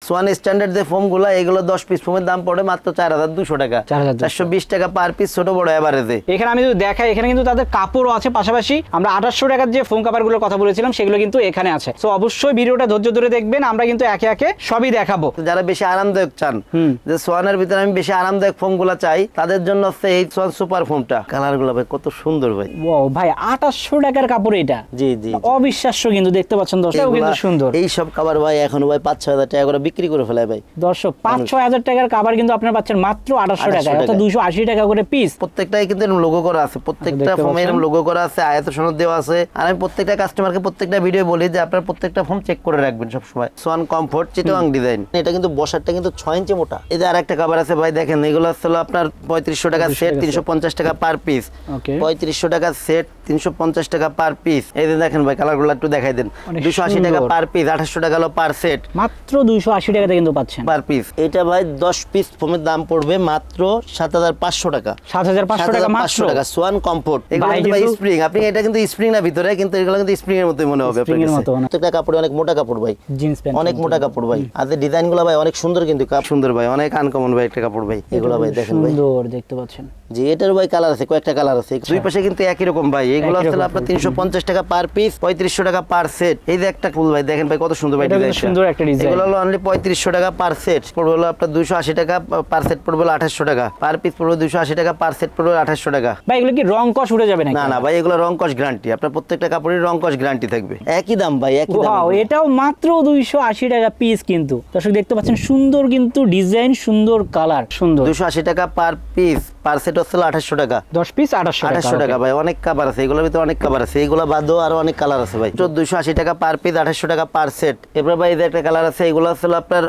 Schwann standard যে foam গুলা এগুলো 10 পিস ফোমের দাম পড়ে মাত্র 4200 টাকা, 420 টাকা পার পিস ছোট বড় এভারেজে। এখানে আমি যদি দেখাই এখানে কিন্তু তাদের কাপড়ও আছে, পাশাপাশি আমরা 2800 টাকার যে ফোম কাভার গুলোর কথা বলেছিলাম সেগুলো কিন্তু এখানে আছে। তো অবশ্যই ভিডিওটা ধৈর্য ধরে দেখবেন, আমরা কিন্তু একে একে সবই দেখাবো। যারা বেশি আরামদায়ক চান, যে সোয়ানের ভিতরে আমি বেশি আরামদায়ক ফোম গুলা চাই, তাদের জন্য হচ্ছে এই সোয়ান সুপার ফোমটা। কালার গুলো ভাই কত সুন্দর ভাই, ওয়াও ভাই 2800 টাকার কাপড় এটা, জি জি অবিশ্বাস্য কিন্তু দেখতে পাচ্ছেন দর্শক, কিন্তু সুন্দর। এই সব কভার ভাই এখন ভাই 5-6 হাজার টাকা করে বিক্রি করে ফেলায় ভাই দর্শক। 5-6 হাজার টাকার কভার কিন্তু আপনারা পাচ্ছেন মাত্র 2800 টাকা, অর্থাৎ 280 টাকা করে পিস। প্রত্যেকটাই কিন্তু লোগো করা আছে, প্রত্যেকটা ফোমে এরকম লোগো করা আছে, আয়াত সনদ দেওয়া আছে। আর আমি প্রত্যেকটা কাস্টমারকে প্রত্যেকটা ভিডিও বলি যে আপনারা প্রত্যেকটা ফোম চেক করে রাখবেন সব সময়। সোয়ান কমফোর্ট চিটাগাং ডিজাইন, এটা কিন্তু বসারটা কিন্তু 6 ইঞ্চি মোটা। এই যে আরেকটা কভার আছে ভাই, দেখেন এগুলো হলো আপনার 3500 টাকা সেট, 350 টাকা পার পিস। 3500 টাকা সেট, 350 টাকা পার পিস। এই যে দেখেন ভাই কালারগুলো একটু দেখাই দেন। 280 টাকা পার পিস, 2800 টাকা হলো পার সেট, মাত্র 280 টাকাতে কিন্তু পাচ্ছেন পার পিস। এটা ভাই 10 পিস ফোমের দাম পড়বে মাত্র 7500 টাকা, 7500 টাকা মাত্র। Schwann comfort. এগুলো কিন্তু ভাই স্প্রিং, আপনি এটা কিন্তু স্প্রিং না ভিতরে, কিন্তু এগুলো কিন্তু স্প্রিং এর মতই মনে হবে আপনার কাছে। প্রত্যেকটা কাপড় অনেক মোটা কাপড় ভাই, জিন্স প্যান্ট অনেক মোটা কাপড় ভাই। আর ডিজাইনগুলো ভাই অনেক সুন্দর, কিন্তু কাপ সুন্দর ভাই, অনেক আনকমন ভাই একটা কাপড় ভাই। এগুলো ভাই দেখেন ভাই সুন্দর দেখতে পাচ্ছেন, জি এটার ভাই কালার আছে, কয়েকটা কালার আছে, দুই পাশে কিন্তু একই রকম ভাই। এগুলো আসলে আপনার 350 টাকা পার পিস, 3500 টাকা পার সেট। এই যে একটা ফুল ভাই দেখেন ভাই কত সুন্দর ভাই ডিজাইন, সুন্দর একটা ডিজাইন। এগুলো হলো অনলি 3500 টাকা পার সেট, পড়বে হলো আপনার 280 টাকা পার সেট, পড়বে 2800 টাকা পার পিস, পড়বে 280 টাকা পার সেট, পড়বে 2800 টাকা। ভাই এগুলো কি রং কস উঠে যাবে নাকি? না না ভাই, এগুলো রং কস গ্যারান্টি, আপনার প্রত্যেকটা কাপড়ের রং কস গ্যারান্টি থাকবে। একই দাম ভাই, একই দাম। ওয়াও, এটাও মাত্র 280 টাকা পিস কিন্তু দর্শক দেখতে পাচ্ছেন, সুন্দর কিন্তু ডিজাইন, সুন্দর কালার, সুন্দর। 280 টাকা পার পিস, পার সেট হচ্ছে 2800 টাকা, 10 পিস 2800 টাকা ভাই। অনেক কালার আছে এগুলোর ভিতরে, অনেক কালার আছে, এগুলো বাদও আরো অনেক কালার আছে ভাই। 280 টাকা পার পিস, 2800 টাকা পার সেট। এরপর ভাই এই যে একটা কালার আছে, এগুলো হচ্ছে আপনার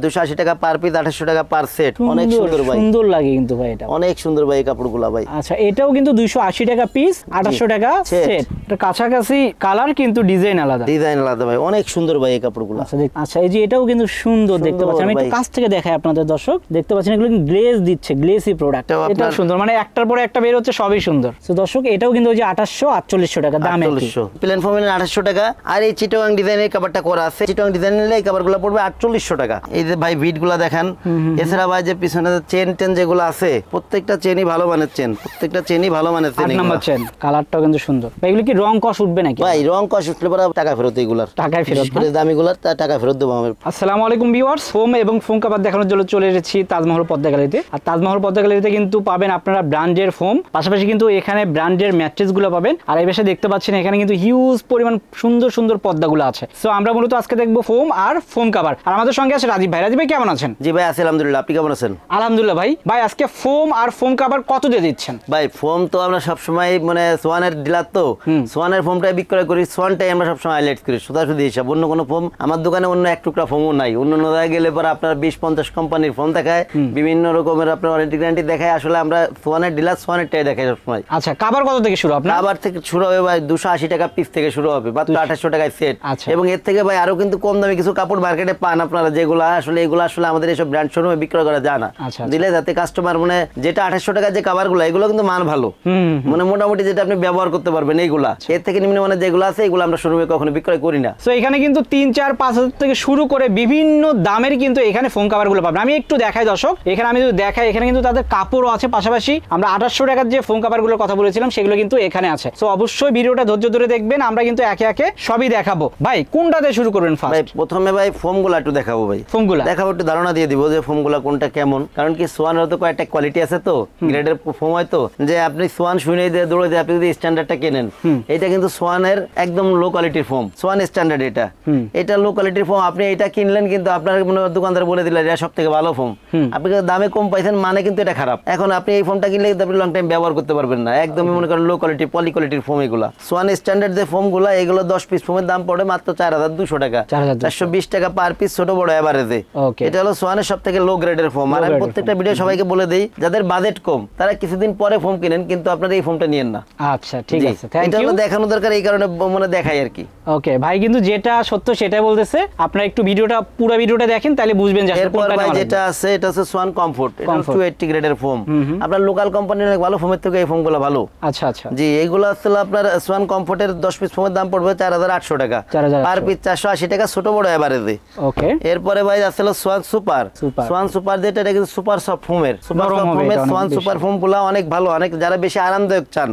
280 টাকা পার পিস, 2800 টাকা পার সেট। অনেক সুন্দর ভাই, সুন্দর লাগে কিন্তু ভাই, এটা অনেক সুন্দর ভাই এই কাপড়গুলো ভাই। আচ্ছা এটাও কিন্তু 280 টাকা পিস, 2800 টাকা সেট। এটা কাছাকাছি কালার কিন্তু ডিজাইন আলাদা, ডিজাইন আলাদা ভাই, অনেক সুন্দর ভাই এই কাপড়গুলো। আচ্ছা এই যে এটাও কিন্তু সুন্দর দেখতে পাচ্ছেন, আমি একটু কাছ থেকে দেখাই আপনাদের দর্শক, দেখতে পাচ্ছেন এগুলো কিন্তু গ্লেজ দিচ্ছে, গ্লেসি প্রোডাক্ট। এটা সুন্দর, মানে একটার পরে একটা বের হচ্ছে, সবই সুন্দর। তো দর্শক এটাও কিন্তু ওই যে 2800-4800 টাকা দাম, 4800 প্লেন ফর্মের 2800 টাকা। আর এই চিটাগাং ডিজাইনের কাপড়টা করা আছে, চিটাগাং ডিজাইনের এই কাপড়গুলো পড়বে 4800 টাকা। এই যে ভাই বিটগুলো দেখেন, এছাড়া ভাই যে পিছনে চেন টেন যেগুলো আছে, প্রত্যেকটা চেনই ভালো মানের চেন, প্রত্যেকটা চেনই ভালো মানের চেন। 8 নাম্বার চেন, কালারটাও কিন্তু সুন্দর। ভাই এগুলো কি রং কস উঠবে নাকি? ভাই রং কস উঠলে পরে টাকা ফেরত, এগুলার টাকা ফেরত, করে দামিগুলার টাকা ফেরত দেবো আমি। আসসালামু আলাইকুম ভিউয়ার্স, ফোম এবং ফোম কাভার দেখানোর জন্য চলে এসেছি তাজমহল পদ্মা গ্যালারিতে। আর তাজমহল পদ্মা গ্যালারিতে কিন্তু পাবেন আপনারা ব্র্যান্ডের ফোম, পাশাপাশি কিন্তু এখানে ব্র্যান্ডের ম্যাট্রেস গুলো পাবেন। আর এই পাশে দেখতে পাচ্ছেন এখানে কিন্তু হিউজ পরিমাণ সুন্দর সুন্দর পদ্মাগুলো আছে। সো আমরা মূলত আজকে দেখবো ফোম আর ফোম কাভার। আর আমাদের সঙ্গে আছে রাজীব ভাই। রাজীব ভাই কেমন আছেন? জি ভাই আছি আলহামদুলিল্লাহ, আপনি কেমন আছেন? আলহামদুলিল্লাহ ভাই। ভাই আজকে ফোম আর ফোম কাভার কত দিয়ে দিচ্ছেন? ভাই ফোম তো আমরা সবসময় মানে সোয়ানের ডিলার, তো সোয়ানের ফোমটাই বিক্রয় করি, সোয়ানটাই আমরা সবসময় হাইলাইট করি সোজাসুজি হিসাব। অন্য কোনো ফোম আমার দোকানে অন্য এক টুকরা ফোমও নাই। অন্য জায়গায় গেলে পরে আপনার 20-50 কোম্পানির ফোম দেখায়, বিভিন্ন রকমের আপনার ওয়ারেন্টি গ্যারান্টি দেখায়। আসলে আমরা সোয়ানের ডিলার, সোয়ানেরটাই দেখাই সবসময়। আচ্ছা কাভার কত থেকে শুরু? আপনার কাভার থেকে শুরু হবে ভাই 280 টাকা পিস থেকে শুরু হবে, মাত্র 2800 টাকায় সেট। এবং এর থেকে ভাই আরো কিন্তু কম দামে কিছু কাপড় মার্কেটে পান আপনারা, যেগুলো আসলে এগুলো আসলে আমাদের এইসব ব্র্যান্ড শোরুমে বিক্রয় করা যায় না। দিলে যাতে কাস্টমার মানে যেটা 2800 টাকা যে কাভারগুলো, এগুলো কিন্তু মান ভালো, মানে মোটামুটি যেটা আপনি ব্যবহার করতে পারবেন এইগুলা। এর থেকে নিম্ন মানে যেগুলো আছে এগুলো আমরা শোরুমে কখনো বিক্রয় করি না। তো এখানে কিন্তু 3, 4, 5 হাজার থেকে শুরু করে বিভিন্ন দামের কিন্তু এখানে ফোম কাভার গুলো পাবেন। আমি একটু দেখাই দর্শক, এখানে আমি যদি দেখাই এখানে কিন্তু তাদের কাপড়ও আছে, পাশাপাশি আমরা 2800 টাকার যে ফোম কাভার গুলোর কথা বলেছিলাম সেগুলো কিন্তু এখানে আছে। তো অবশ্যই ভিডিওটা ধৈর্য ধরে দেখবেন, আমরা কিন্তু একে একে সবই দেখাবো। ভাই কোনটাতে শুরু করবেন ফার্স্ট? ভাই প্রথমে ভাই ফোমগুলো একটু দেখাবো, ভাই ফোমগুলো দেখাবো, একটু ধারণা দিয়ে দিব যে ফোমগুলো কোনটা কেমন। কারণ কি সোয়ানের তো কয়েকটা কোয়ালিটি আছে, তো গ্রেডের ফোম হয়, তো যে আপনি সোয়ান শুনে দিয়ে দৌড়ে দিয়ে আপনি যদি স্ট্যান্ডার্ডটা কেনেন, এটা কিন্তু সোয়ানের একদম লো কোয়ালিটির ফোম, সোয়ান স্ট্যান্ডার্ড এটা লো কোয়ালিটির ফোম। আপনি এটা কিনলেন কিন্তু আপনার দোকানদার বলে দিলেন এটা সব থেকে ভালো ফোম, আপনি দামে কম পাইছেন, মানে কিন্তু এটা খারাপ। এখন আপনি এই ফোমটা কিনলে কিন্তু আপনি লং টাইম ব্যবহার করতে পারবেন না, একদমই মনে করেন লো কোয়ালিটি পলি কোয়ালিটির ফোম এগুলা। সোয়ান স্ট্যান্ডার্ড যে ফোম গুলা, এগুলো 10 পিস ফোমের দাম পড়ে মাত্র 4200 টাকা, 420 টাকা পার পিস, ছোট বড় এভারেজে। এটা হলো সোয়ানের সব থেকে লো গ্রেডের ফোম। আর আমি প্রত্যেকটা ভিডিও সবাইকে বলে দেই, যাদের বাজেট কম তারা কিছুদিন পরে ফোম কিনেন, কিন্তু আপনারা এই ফোমটা নিয়েন না। আচ্ছা ঠিক আছে, থ্যাংক এটা ইউ। হলো দেখানো দরকার, এই কারণে মনে দেখাই আর কি। ওকে ভাই, কিন্তু যেটা সত্য সেটাই বলতেছে, আপনারা একটু ভিডিওটা পুরো ভিডিওটা দেখেন তাহলে বুঝবেন যে এরপর ভাই যেটা আছে এটা হচ্ছে সোয়ান কমফোর্ট, এটা 280 গ্রেডের ফোম। আপনার লোকাল কোম্পানির অনেক ভালো ফোমের থেকে এই ফোমগুলো ভালো। আচ্ছা আচ্ছা, জি এইগুলো আসলে আপনার সোয়ান কমফোর্টের 10 পিস ফোমের দাম পড়বে 4800 টাকা, 4800 পার পিস 480 টাকা ছোট বড় এভারেজে। ওকে, এরপরে ভাই আসলে সোয়ান সুপার। সোয়ান সুপার যেটা, এটা কিন্তু সুপার সফট ফোমের, সুপার সফট ফোমের সোয়ান সুপার ফোম গুলা অনেক ভালো। অনেক যারা বেশি আরামদায়ক চান,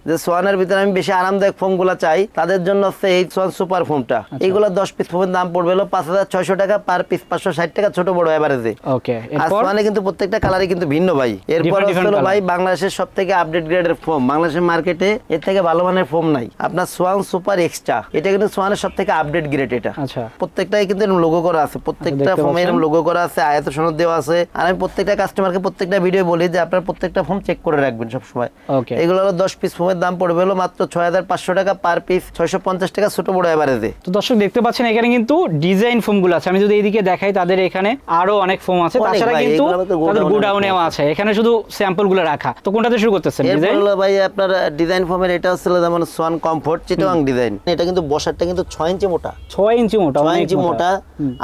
যে সোয়ানের ভিতরে আমি বেশি আরামদায়ক ফোম গুলা চাই, তাদের জন্য হচ্ছে এই সোয়ান সুপার ফোমটা। এইগুলো 10 পিস ফোমের দাম পড়বে হলো 5600 টাকা, পার পিস 560 টাকা ছোট বড় এভারেজে। ওকে, আর সোয়ানে কিন্তু প্রত্যেকটা কালারই কিন্তু ভিন্ন ভাই। এরপর হলো ভাই বাংলাদেশের সবথেকে আপডেট গ্রেডের ফোম, বাংলাদেশের মার্কেটে এর থেকে ভালো মানের ফোম নাই, আপনার সোয়ান সুপার এক্সট্রা। এটা কিন্তু সোয়ানের সবথেকে আপডেট গ্রেড। এটা আচ্ছা, প্রত্যেকটাই কিন্তু এরকম লোগো করা আছে, প্রত্যেকটা ফোমে এরকম লোগো করা আছে, আয়াত সনদ দেওয়া আছে। আর আমি প্রত্যেকটা কাস্টমারকে প্রত্যেকটা ভিডিও বলি যে আপনারা প্রত্যেকটা ফোম চেক করে রাখবেন সব সময়। ওকে, এগুলো হলো 10 পিস ফোমের দাম পড়বে হলো মাত্র 6500 টাকা, পার পিস 650 টাকা ছোট বড় এভারেজে। তো দর্শক দেখতে পাচ্ছেন এখানে কিন্তু ডিজাইন ফোমগুলো আছে। আমি যদি এইদিকে দেখাই, তাদের এখানে আরো অনেক ফোম আছে, তাছাড়া কিন্তু তাদের গোডাউনেও আছে। এখানে শুধু স্যাম্পল গুলো রাখা। তো কোনটাতে শুরু করতেছেন? এরপর হলো ভাই আপনার ডিজাইন ফোমের, এটা হচ্ছে যেমন সোয়ান কমফোর্ট চিটাগাং ডিজাইন। এটা কিন্তু বসারটা কিন্তু 6 ইঞ্চি মোটা, 6 ইঞ্চি মোটা, 6 ইঞ্চি মোটা।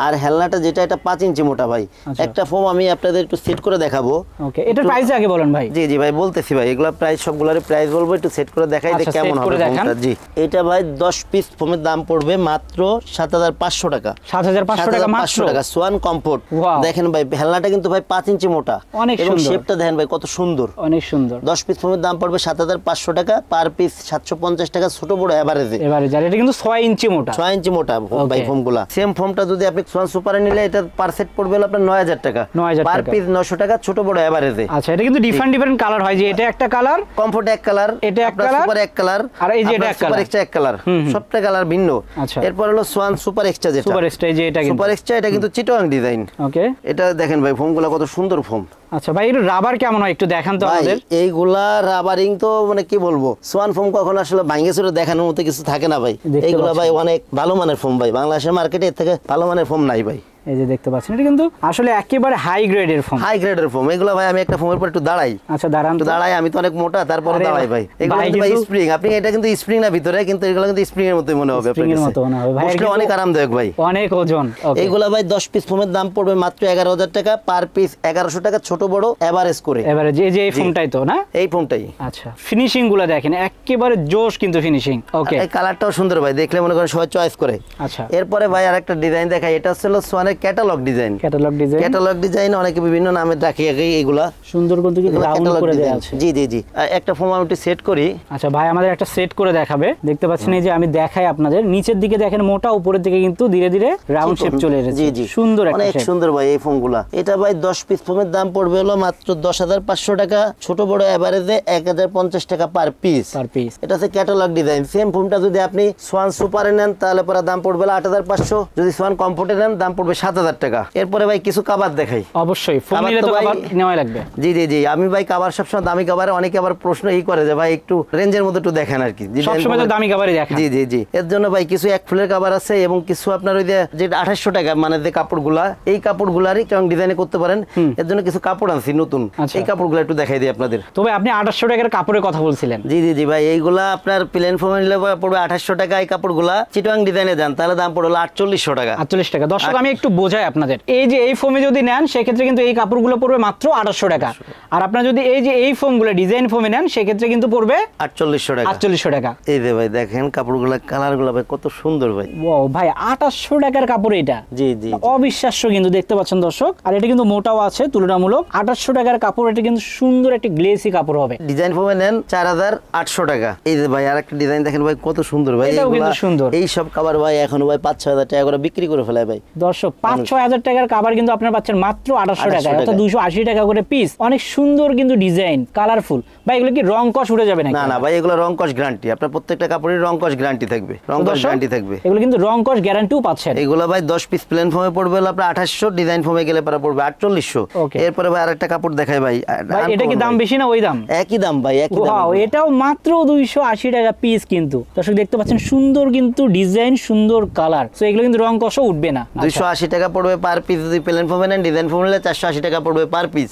আর হেলনাটা যেটা, এটা 5 ইঞ্চি মোটা ভাই। একটা ফোম আমি আপনাদের একটু সেট করে দেখাবো। ওকে, এটার প্রাইস আগে বলেন ভাই। জি জি ভাই বলতেছি ভাই, এগুলা প্রাইস সবগুলোর প্রাইস বলবো, একটু সেট করে দেখাই যে কেমন হবে ফোমটা। জি এটা ভাই 10 পিস ফোমের দাম পড়বে মাত্র 7500 টাকা, 7500 টাকা মাত্র। Schwann comfort. দেখেন ভাই হেলনাটা কিন্তু ভাই 5 ইঞ্চি মোটা, অনেক এবং সুন্দর। শেপটা দেখেন ভাই কত সুন্দর, অনেক সুন্দর। 10 পিস ফোমের দাম পড়বে 7500 টাকা, পার পিস 750 টাকা ছোট বড় এভারেজে। আর এটা কিন্তু 6 ইঞ্চি মোটা, 6 ইঞ্চি মোটা ভাই ফোমগুলা। সেম ফোমটা যদি আপনি সোয়ান সুপারে নিলে, এটা পার সেট পড়বে হলো আপনার 9000 টাকা, 9000 পার টাকা, পিস 900 টাকা ছোট বড় এভারেজে। আচ্ছা, এটা কিন্তু ডিফারেন্ট কালার হয়, যে এটা একটা কালার, কমফোর্ট এক কালার, এটা এক কালার, সুপার এক কালার, আর এই যে এটা এক কালার, এক্সট্রা এক কালার, সবটা কালার ভিন্ন। আচ্ছা, এরপর হলো সোয়ান সুপার এক্সট্রা, যেটা সুপার এক্সট্রা, যে এটা সুপার এক্সট্রা, এটা কিন্তু চিটাগাং ডিজাইন। ওকে, এটা দেখেন ভাই ফোমগুলা কত সুন্দর ফোম। আচ্ছা ভাই, এর রাবার কেমন হয় একটু দেখান তো আমাদের। এইগুলা রাবারিং তো মানে কি বলবো, সোয়ান ফোম কখনো আসলে ভাঙে চুরে দেখানোর মতো কিছু থাকে না ভাই। এইগুলা ভাই অনেক ভালো মানের ফোম ভাই, বাংলাদেশের মার্কেটে এর থেকে ভালো মানের ফোম নাই ভাই। এই যে দেখতে পাচ্ছেন, এটা কিন্তু আসলে একেবারে হাই গ্রেডের ফোম, হাই গ্রেডের ফোম। এগুলো ভাই আমি একটা ফোমের পর একটু দাঁড়াই। আচ্ছা দাঁড়ান, একটু দাঁড়াই, আমি তো অনেক মোটা, তারপরে দাঁড়াই ভাই। এগুলো কিন্তু ভাই স্প্রিং, আপনি এটা কিন্তু স্প্রিং না ভিতরে, কিন্তু এগুলো কিন্তু স্প্রিং এর মতোই মনে হবে আপনার কাছে, বসলে অনেক আরামদায়ক ভাই, অনেক ওজন। এইগুলা ভাই 10 পিস ফোমের দাম পড়বে মাত্র 11000 টাকা, পার পিস 1100 টাকা ছোট বড় এভারেজ করে। এভারেজ, যে এই ফোমটাই তো না? এই ফোমটাই। আচ্ছা, ফিনিশিং গুলো দেখেন একেবারে জোশ কিন্তু ফিনিশিং। ওকে, এই কালারটাও সুন্দর ভাই, দেখলে মনে করেন সবাই চয়েস করে। আচ্ছা, এরপরে ভাই আরেকটা ডিজাইন দেখাই, এটা হচ্ছে সোয়ানের ক্যাটালগ ডিজাইন। ক্যাটালগ ডিজাইন অনেকে বিভিন্ন নামে রাখে এইগুলা, সুন্দর কিন্তু রাউন্ড করে দেয়া আছে। জি জি জি, একটা ফোম আমি একটু সেট করি। আচ্ছা ভাই, আমাদের একটা সেট করে দেখাবে। দেখতে পাচ্ছেন এই যে আমি দেখাই আপনাদের, নিচের দিকে দেখেন মোটা, উপরের দিকে কিন্তু ধীরে ধীরে রাউন্ড শেপ চলে এসেছে। জি জি, সুন্দর, অনেক সুন্দর ভাই এই ফোমগুলা। এটা ভাই 10 পিস ফোমের দাম পড়বে হলো মাত্র 10500 টাকা, ছোট বড় এভারেজে 1050 টাকা পার পিস। এটা হচ্ছে ক্যাটালগ ডিজাইন। সেম ফোমটা যদি আপনি সোয়ান সুপারে নেন, তাহলে পরে দাম পড়বে 8500, যদি সোয়ান কমফোর্টে নেন দাম পড়বে 7000 টাকা। এরপরে ভাই কিছু কাভার দেখাই। অবশ্যই ফোম নিলে তো কভার নেওয়াই লাগবে। জি জি জি, আমি ভাই কভার সবসময় দামি কভার, অনেকে আবার প্রশ্ন করে যে ভাই একটু রেঞ্জের মধ্যে একটু দেখেন আর কি, সবসময় তো দামি কভারই দেখেন। জি জি জি, এর জন্য ভাই কিছু এক ফুলের কভার আছে, এবং কিছু আপনার ওই যে 2800 টাকা মানে যে কাপড়গুলা, এই কাপড়গুলারই কেমন ডিজাইনে করতে পারেন। এর জন্য কিছু কাপড় আনছি নতুন, এই কাপড়গুলো একটু দেখাই দিই আপনাদের। তবে আপনি 2800 টাকার কাপড়ের কথা বলছিলেন। জি জি জি ভাই, এইগুলা আপনার প্লেন ফোমে নিলে পড়বে 2800 টাকা। এই কাপড়গুলা চিটাগাং ডিজাইনে যান তাহলে দাম পড়বে 4800 টাকা। 48 টাকা। দর্শক আমি একটু বোঝাই আপনাদের, এই যে এই ফোমে যদি নেন সেক্ষেত্রে কিন্তু এই কাপড়গুলো পড়বে মাত্র 2800 টাকা। আর আপনারা যদি এই যে এই ফোমগুলো ডিজাইন ফোমে নেন সেক্ষেত্রে কিন্তু পড়বে 4800 টাকা। 4800 টাকা। এই যে ভাই দেখেন কাপড়গুলো, কালারগুলো ভাই কত সুন্দর ভাই। ওয়াও ভাই, 2800 টাকার কাপড় এটা। জি জি, অবিশ্বাস্য কিন্তু, দেখতে পাচ্ছেন দর্শক। আর এটা কিন্তু মোটাও আছে তুলনামূলক। 2800 টাকার কাপড়, এটা কিন্তু সুন্দর একটা গ্লেসি কাপড় হবে। ডিজাইন ফোমে নেন 4800 টাকা। এই যে ভাই আরেকটা ডিজাইন দেখেন ভাই কত সুন্দর ভাই, এটাও কিন্তু সুন্দর। এই সব কভার ভাই এখন ভাই 5-6000 টাকা করে বিক্রি করে ফেলায় ভাই। দর্শক 5-6000 টাকার কভার কিন্তু আপনারা পাচ্ছেন মাত্র 2800 টাকা, অর্থাৎ 280 টাকা করে পিস। অনেক সুন্দর কিন্তু ডিজাইন, কালারফুল। ভাই এগুলো কি রং কস উঠে যাবে নাকি? না না ভাই, এগুলো রং কস গ্যারান্টি, আপনার প্রত্যেকটা কাপড়ের রং কস গ্যারান্টি থাকবে, রং কস গ্যারান্টি থাকবে। এগুলো কিন্তু রং কস গ্যারান্টিও পাচ্ছেন। এগুলো ভাই 10 পিস প্লেন ফোমে পড়বে হলো আপনার 2800, ডিজাইন ফোমে গেলে পরে পড়বে 4800। এরপরে ভাই আরেকটা কাপড় দেখাই ভাই। এটা কি দাম বেশি না ওই দাম? একই দাম ভাই, একই দাম। ওয়াও, এটাও মাত্র 280 টাকা পিস কিন্তু। দর্শক দেখতে পাচ্ছেন সুন্দর কিন্তু ডিজাইন, সুন্দর কালার। সো এগুলো কিন্তু রং কসও উঠবে না। 280 টাকা পড়বে পার পিস, যদি প্লেন ফোমে নেন ডিজাইন ফোম নিলে 480 টাকা পড়বে পার পিস।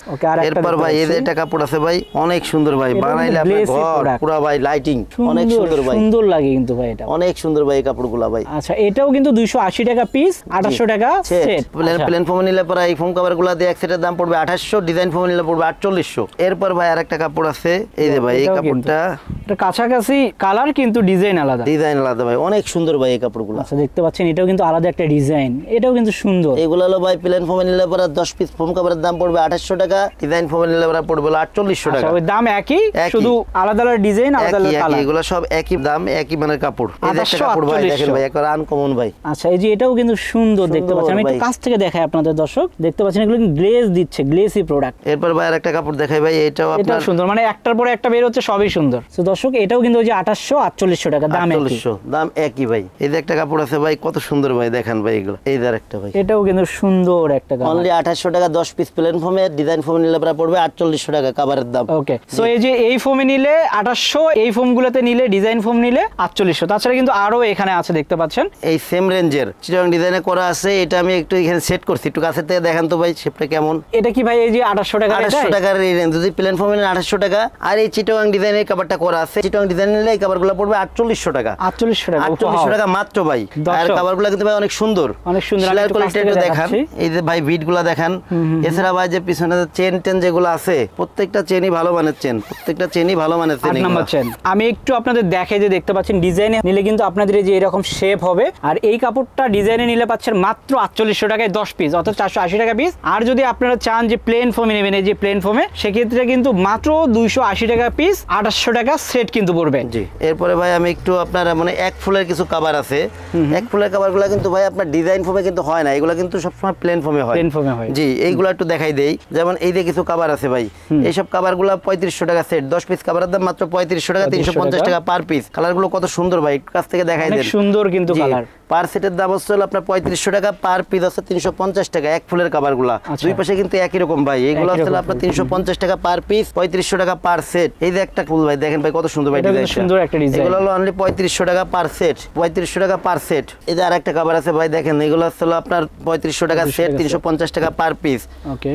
এরপর ভাই এই যে একটা কাপড় আছে ভাই, অনেক সুন্দর ভাই, বানাইলে আপনার ঘর পুরো ভাই লাইটিং, অনেক সুন্দর ভাই, সুন্দর লাগে কিন্তু ভাই, এটা অনেক সুন্দর ভাই এই কাপড়গুলো ভাই। আচ্ছা, এটাও কিন্তু 280 টাকা পিস, 2800 টাকা সেট। প্লেন ফোম নিলে পরে এই ফোম কভারগুলো দিয়ে এক সেটের দাম পড়বে 2800, ডিজাইন ফোম নিলে পড়বে 4800। এরপর ভাই আরেকটা কাপড় আছে, এই যে ভাই এই কাপড়টা, এটা কাছাকাছি কালার কিন্তু ডিজাইন আলাদা, ডিজাইন আলাদা ভাই, অনেক সুন্দর ভাই এই কাপড়গুলো। আচ্ছা, দেখতে পাচ্ছেন এটাও কিন্তু আলাদা একটা ডিজাইন, এটাও কিন্তু সুন্দর। এগুলো হলো ভাই প্লেন ফোমে নিলে পরে 10 পিস ফোম কভারের দাম পড়বে 2800 টাকা, ডিজাইন ফোমে নিলে পরে পড়বে 4800 টাকা। ওই দাম একই, শুধু আলাদা আলাদা ডিজাইন, আলাদা আলাদা কালার, এগুলো সব একই দাম, একই মানের কাপড়। এই যে একটা কাপড় ভাই দেখেন ভাই, একবার আনকমন ভাই। আচ্ছা, এই যে এটাও কিন্তু সুন্দর দেখতে পাচ্ছেন, আমি একটু কাছ থেকে দেখাই আপনাদের দর্শক, দেখতে পাচ্ছেন এগুলো গ্লেজ দিচ্ছে, গ্লেসি প্রোডাক্ট। এরপর ভাই আরেকটা কাপড় দেখাই ভাই, এটাও আপনার সুন্দর, মানে একটার পরে একটা বের হচ্ছে, সবই সুন্দর। তো দর্শক এটাও কিন্তু ওই যে 2800-4800 টাকা দাম, 4800 দাম একই ভাই। এই যে একটা কাপড় আছে ভাই, কত সুন্দর ভাই, দেখেন ভাই এগুলো। এই যে আরেকটা ভাই, এটাও কিন্তু সুন্দর একটা কালার, অনলি 2800 টাকা 10 পিস প্লেন ফোমে, ডিজাইন ফোমে নিলে পরে পড়বে 4800 টাকা কাভারের দাম। ওকে, সো এই যে এই ফোমে নিলে 2800, এই ফোমগুলোতে নিলে ডিজাইন ফোম নিলে 4800। তাছাড়া কিন্তু আরো এখানে আছে, দেখতে পাচ্ছেন এই সেম রেঞ্জের চিটাগাং ডিজাইনে করা আছে। এটা আমি একটু এখানে সেট করছি, একটু কাছে থেকে দেখেন তো ভাই শেপটা কেমন। এটা কি ভাই এই যে 2800 টাকা? 2800 টাকার এই রেঞ্জ, যদি প্লেন ফোমে নিলে 2800 টাকা, আর এই চিটাগাং ডিজাইনের কাভারটা করা আছে, চিটাগাং ডিজাইন নিলে এই কাভারগুলো পড়বে 4800 টাকা। 4800 টাকা, 4800 টাকা মাত্র ভাই। আর কাভারগুলো কিন্তু ভাই অনেক সুন্দর, অনেক সুন্দর। সেলাইয়ের কোয়ালিটি একটু দেখান, এই যে ভাই বিটগুলো দেখেন। এছাড়া ভাই যে পিছনে চেন টেন যেগুলো আছে, প্রত্যেকটা চেনই ভালো মানের চেন, প্রত্যেকটা চেনই ভালো মানের চেন। 8 নাম্বার চেন আমি একটু আপনাদের দেখাই, যে দেখতে পাচ্ছেন ডিজাইনে নিলে কিন্তু আপনাদের এই যে এরকম শেপ হবে, আর এই কাপড়টা ডিজাইনে নিলে পাচ্ছেন মাত্র 4800 টাকায় 10 পিস, অর্থাৎ 480 টাকা পিস। আর যদি আপনারা চান যে প্লেন ফোমে নেবেন, এই যে প্লেন ফোমে, সেক্ষেত্রে কিন্তু মাত্র 280 টাকা পিস, 2800 টাকা সেট কিন্তু পড়বে। জি, এরপরে ভাই আমি একটু আপনার মানে এক ফুলের কিছু কাভার আছে, এক ফুলের কাভারগুলো কিন্তু ভাই আপনার ডিজাইন ফোমে কিন্তু হয় না, এগুলো কিন্তু সবসময় প্লেন ফোমে হয়। প্লেন ফোমে হয়, জি, এইগুলো একটু দেখাই দেই। যেমন এই যে কিছু কাভার আছে ভাই, এইসব কাভারগুলো 3500 টাকা সেট, 10 পিস কাভারের দাম মাত্র 3500 টাকা, 350 টাকা পার পিস। কালারগুলো কত সুন্দর ভাই, একটু কাছ থেকে দেখাই দেন, সুন্দর কিন্তু কালার। পার সেটের দাম হচ্ছে আপনার 3500 টাকা, পার পিস হচ্ছে 350 টাকা। এক ফুলের কাভারগুলা দুই পাশে কিন্তু একই রকম ভাই, এইগুলো হচ্ছে আপনার 350 টাকা পার পিস, 3500 টাকা পার সেট। এই যে একটা ফুল ভাই দেখেন ভাই, কত সুন্দর ভাই ডিজাইন, সুন্দর একটা ডিজাইন। এগুলো হলো অনলি 3500 টাকা পার সেট, 3500 টাকা পার সেট। এই যে আরেকটা কাভার আছে ভাই, দেখেন এগুলো হচ্ছে আপনার 3500 টাকা সেট, 350 টাকা পার পিস।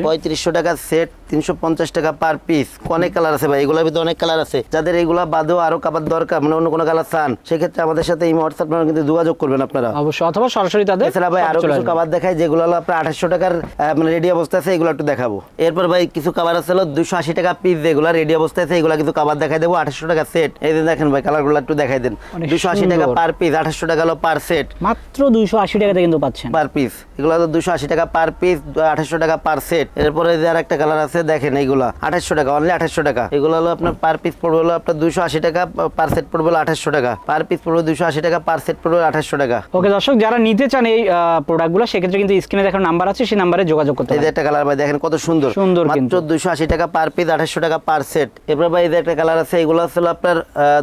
3500 টাকা সেট, 350 টাকা পার পিস। অনেক কালার আছে ভাই, এগুলোর ভিতরে অনেক কালার আছে। যাদের এগুলা বাদেও আরো কাভার দরকার, মানে অন্য কোনো কালার চান, সেক্ষেত্রে আমাদের সাথে এই হোয়াটসঅ্যাপ নাম্বার কিন্তু যোগাযোগ করবেন আপনারা অবশ্যই, অথবা সরাসরি তাদের। এছাড়া ভাই আরো কিছু কাভার দেখাই, যেগুলো হলো আপনার 2800 টাকার মানে রেডি অবস্থা আছে, এগুলো একটু দেখাবো। এরপর ভাই কিছু কাভার আছে হলো 280 টাকা পিস, যেগুলো রেডি অবস্থায় আছে, এগুলো কিন্তু কাভার দেখাই দেবো 2800 টাকা সেট। এই যে দেখেন ভাই কালারগুলো একটু দেখাই দেন, 280 টাকা পার পিস, 2800 টাকা হলো পার সেট, মাত্র 280 টাকাতে কিন্তু পাচ্ছেন পার পিস। এগুলো হলো 280 টাকা পার পিস, 2800 টাকা পার সেট। এরপরে যে আরেকটা কালার আছে দেখেন, এইগুলা 2800 টাকা, অনলি 2800 টাকা। এগুলো হলো আপনার পার পিস পড়বে হলো আপনার 280 টাকা, পার সেট পড়বে হলো 2800 টাকা, পার পিস পড়বে 280 টাকা, পার সেট পড়বে 2800 টাকা। ওকে দর্শক, যারা নিতে চান এই প্রোডাক্টগুলো, সেক্ষেত্রে কিন্তু স্ক্রিনে দেখার নাম্বার আছে, সেই নাম্বারে যোগাযোগ করতে পারেন। এই যে একটা কালার ভাই দেখেন কত সুন্দর, সুন্দর, মাত্র 280 টাকা পার পিস, 2800 টাকা পার সেট। এরপর ভাই এই যে একটা কালার আছে, এগুলো হলো আপনার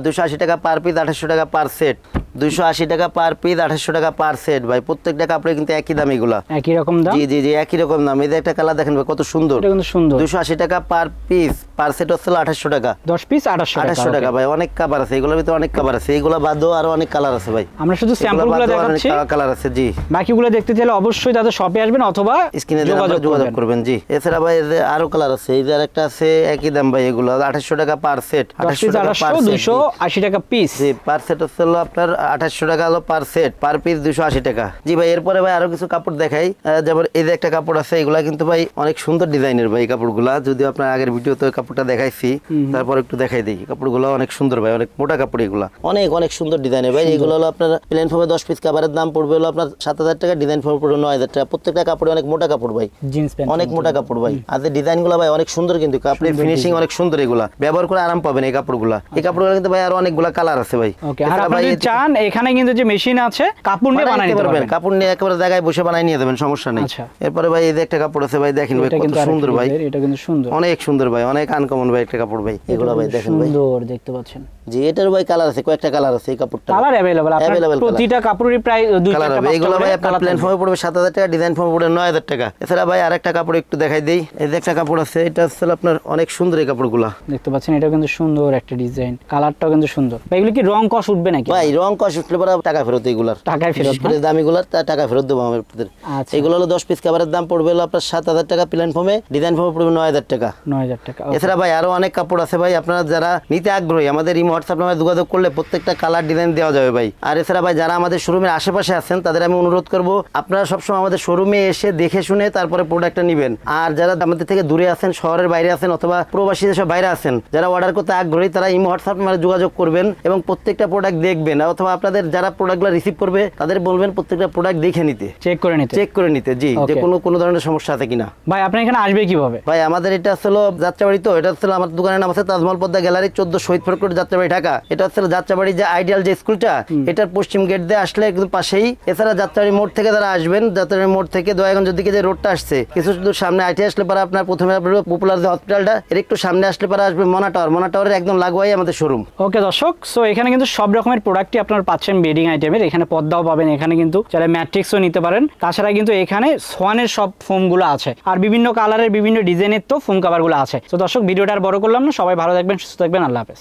280 টাকা পার পিস, 2800 টাকা পার সেট, 280 টাকা পার পিস, 2800 টাকা পার সেট। ভাই প্রত্যেকটা কাপড়ে কিন্তু একই দাম, এগুলা একই রকম দাম। জি জি জি, একই রকম দাম। এই যে একটা কালার দেখেন ভাই কত সুন্দর, এটা কিন্তু সুন্দর, 280 টাকা পার পিস, পার সেট হচ্ছে 2800 টাকা, 10 পিস 2800 টাকা। ভাই অনেক কালার আছে, এগুলোর ভিতরে অনেক কালার আছে, এগুলো বাদও আরো অনেক কালার আছে ভাই। আমরা শুধু স্যাম্পলগুলো দেখাচ্ছি, কালার আছে। জি, বাকিগুলো দেখতে চাইলে অবশ্যই তাদের শপে আসবেন অথবা স্ক্রিনে যোগাযোগ করবেন। জি, এছাড়া ভাই এই যে আরো কালার আছে, এই যে আরেকটা আছে একই দাম ভাই, এগুলো 2800 টাকা পার সেট, 2800 টাকা পার সেট, 280 টাকা পিস। জি, পার সেট হচ্ছে আপনার 2800 টাকা হলো পার সেট, পার পিস 280 টাকা। জি ভাই, এরপরে ভাই আরো কিছু কাপড় দেখাই, যেমন এই যে একটা কাপড় আছে, এগুলা কিন্তু ভাই অনেক সুন্দর ডিজাইনের ভাই কাপড়গুলা, যদিও আপনার আগের ভিডিওতে কাপড়টা দেখাইছি, তারপর একটু দেখাই দিই। কাপড়গুলো অনেক সুন্দর ভাই, অনেক মোটা কাপড়, এগুলা অনেক অনেক সুন্দর ডিজাইনের ভাই। এগুলো হলো আপনার প্লেন ফর্মে 10 পিস কাভারের দাম পড়বে হলো আপনার 7000 টাকা, ডিজাইন ফর্মে পড়বে 9000 টাকা। প্রত্যেকটা কাপড়ে অনেক মোটা কাপড় ভাই, জিন্স প্যান্ট অনেক মোটা কাপড় ভাই। আর যে ডিজাইনগুলো ভাই অনেক সুন্দর, কিন্তু কাপড়ের ফিনিশিং অনেক সুন্দর, এগুলা ব্যবহার করে আরাম পাবেন এই কাপড়গুলা। এই কাপড়গুলো কিন্তু ভাই আরো অনেকগুলা কালার আছে ভাই। ওকে, আর আপনি যদি চান এখানে কিন্তু যে মেশিন আছে, কাপড় নিয়ে বানাই নিতে পারবেন, কাপড় নিয়ে একেবারে জায়গায় বসে বানাই নিয়ে যাবেন, সমস্যা নেই। এরপরে ভাই এই যে একটা কাপড় আছে ভাই, দেখেন ভাই কত সুন্দর ভাই, এটা কিন্তু সুন্দর, অনেক সুন্দর ভাই, অনেক আনকমন ভাই একটা কাপড় ভাই। এগুলো ভাই দেখেন ভাই, সুন্দর দেখতে পাচ্ছেন। জি এটার ভাই কালার আছে, কয়েকটা কালার আছে এই কাপড়টা। কালার अवेलेबल আপনার Available প্রতিটা কাপড়েরই প্রায় 2 কালার হবে। এগুলো ভাই আপনার প্লেন ফর্মে পড়বে 7000 টাকা, ডিজাইন ফর্মে পড়বে 9000 টাকা। এছাড়া ভাই আরেকটা কাপড় একটু দেখাই দেই। এই যে একটা কাপড় আছে, এটা আসলে আপনার অনেক সুন্দর এই কাপড়গুলো দেখতে পাচ্ছেন, এটাও কিন্তু সুন্দর একটা ডিজাইন, কালারটাও কিন্তু সুন্দর। ভাই এগুলো কি রং কস উঠবে নাকি? ভাই রং কস উঠলে পরে টাকা ফেরত, এগুলার টাকায় ফেরত বিশেষ করে দামিগুলার টাকা ফেরত দেবো আমাদের। আচ্ছা এগুলো হলো 10 পিস কাভারের দাম পড়বে হলো আপনার 7000 টাকা, প্লেন ফর্মে ডিজাইন ফর্মে পড়বে 9000 টাকা। 9000 টাকা। এছাড়া ভাই আরো অনেক কাপড় আছে ভাই, আপনারা যারা নিতে আগ্রহী আমাদের এই হোয়াটসঅ্যাপ নাম্বারে যোগাযোগ করলে প্রত্যেকটা কালার ডিজাইন দেওয়া যাবে ভাই। আর এছাড়া ভাই যারা আমাদের শোরুমের আশেপাশে আছেন তাদের আমি অনুরোধ করব আপনারা সবসময় আমাদের শোরুমে এসে দেখে শুনে তারপরে প্রোডাক্টটা নেবেন। আর যারা আমাদের থেকে দূরে আছেন, শহরের বাইরে আছেন অথবা প্রবাসী দেশের বাইরে আছেন, যারা অর্ডার করতে আগ্রহী তারা এই হোয়াটসঅ্যাপ নাম্বারে যোগাযোগ করবেন এবং প্রত্যেকটা প্রোডাক্ট দেখবেন, অথবা আপনাদের যারা প্রোডাক্টগুলো রিসিভ করবে তাদের বলবেন প্রত্যেকটা প্রোডাক্ট দেখে নিতে, চেক করে নিতে। জি যে কোনো ধরনের সমস্যা আছে কিনা। ভাই আপনি এখানে আসবে কিভাবে? ভাই আমাদের এটা হলো যাত্রাবাড়ি, তো এটা হলো আমার দোকানের নাম আছে তাজমহল পদ্মা গ্যালারি 14 শহীদ ফরকট যাত্রাবাড়ি ঢাকা। এটা হলো যাত্রাবাড়ি যে আইডিয়াল যে স্কুলটা, এটার পশ্চিম গেট দিয়ে আসলে একদম পাশেই। এছাড়া যাত্রাবাড়ি মোড় থেকে যারা আসবেন, যাত্রাবাড়ি মোড় থেকে দয়াগঞ্জের দিকে যে রোডটা আসছে কিছু দূর সামনে আইটে আসলে পরে আপনার প্রথমে পপুলার যে হসপিটালটা এর একটু সামনে আসলে পরে আসবে মনা টাওয়ারের একদম লাগোয়াই আমাদের শোরুম। ওকে দর্শক, সো এখানে কিন্তু সব রকমের প্রোডাক্টই আপনারা পাচ্ছেন বেডিং আইটেমের। এখানে পর্দাও পাবেন, এখানে কিন্তু যারা ম্যাট্রিক্সও নিতে পারেন। তাছাড়া কিন্তু এখানে সোয়ানের সব ফোমগুলো আছে, আর বিভিন্ন কালারের বিভিন্ন ডিজাইনের তো ফোম কাভারগুলো আছে। তো দর্শক ভিডিওটা আর বড় করলাম না, সবাই ভালো থাকবেন, সুস্থ থাকবেন, আল্লাহ হাফেজ।